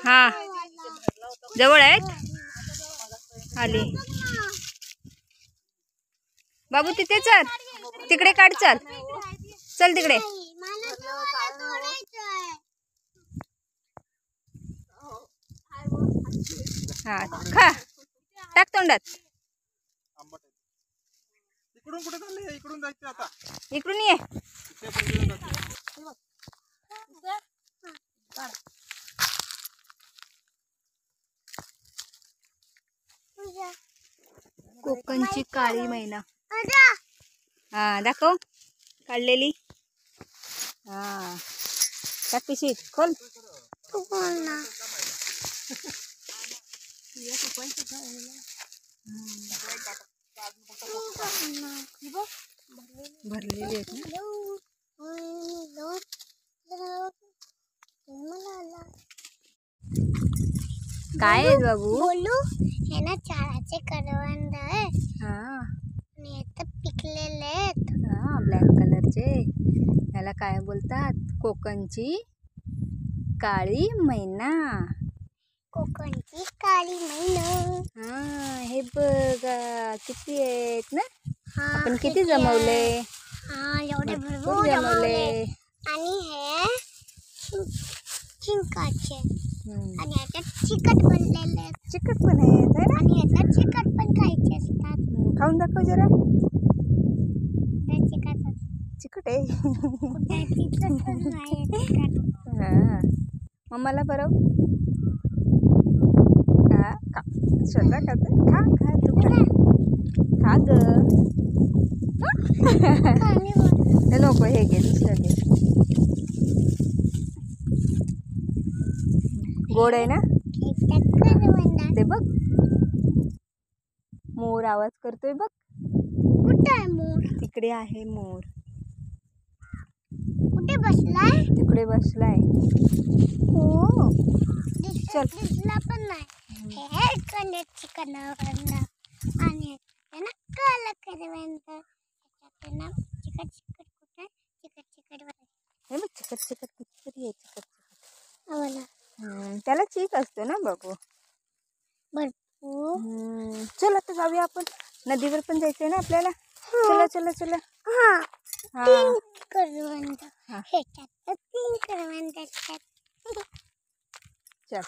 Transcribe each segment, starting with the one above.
हा जवळ आहेत आली बाबू तिथे चल तिकडे काढ चल चल तिकडे हा खा टाक तोंडात इकडून कुठे चालले इकडून जायचं आता इकडून ये कोकणची काळी मैना हा दाखव काढलेली हा टाक पिशवीत खोल भरलेली आहेत ना काय आहे बाबू बोलू हे ना चाराचे करवंद आहे हा आणि आता पिकलेले आहेत हा ब्लॅक कलरचे याला काय बोलतात कोकणची काळी मैना कोकणची काळी मैना हा हे बघा किती आहेत ना हा आपण किती जमवले हा एवढे भरपूर भरपूर जमवले आणि हे चिंकाचे हम्म. आणि याच्यात चिकट बनलेले आहेत चिकट पण आहेत है ना आणि याच्यात चिकट पण खायचे असतात खाऊन दाखव जरा त्या चिकट चिकट आहे नाही चिकट हा मम्माला बरं हा खा स्वतः खाते खा खा तू खा खा ग हे नको हे घे दुसरं घे गोड आहे ना ते बघ मोर आवाज करतोय बघ कुठे आहे मोर तिकडे आहे मोर कुठे बसलाय तिकडे बसलाय हो चल दिसला पण नाही हे कनेक्टची करवंद आणि हे ना काला करवंद त्याच्यात ना चिकट चिकट कुठे चिकट चिकट हे बघ चिकट चिकट कितीतरी आहे चिकट चिकट आम्हाला त्याला चीक असतो ना बाबू भरपूर चल आता जाऊया आपण नदीवर पण जायचंय ना आपल्याला चला चला चला हा हा तीन करवंद हा. ह्याच्यात तीन करवंद असतात चल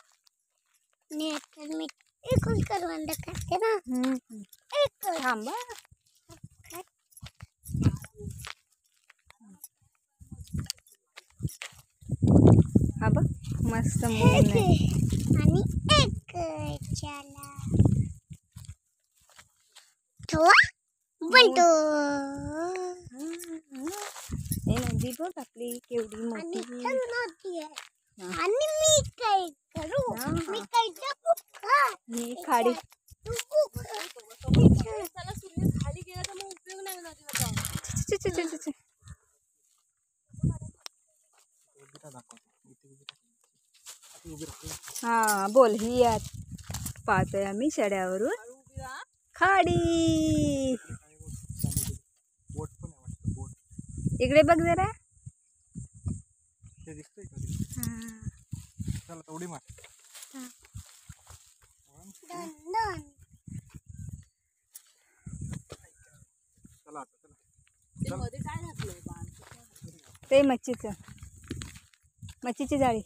नाही तर मी एकच करवंद खाते ना एक थांबा हा बघ मस्त मून आहे आणि एक चला ठेवा बनतो हे नदी बघ आपली केवढी आणि मोठी नदी आहे हा. आणि मी काय करू हा. मी काय टाकू का ही खाडी खाली गेला तर मग उपयोग नाही नदीवर ची, ची, ची, ची, ची. हा बोल ही यात पाहतोय आम्ही सड्यावरून खाडी इकडे बघ जरा उडी मार चला आता चला ते मच्छीची जाळी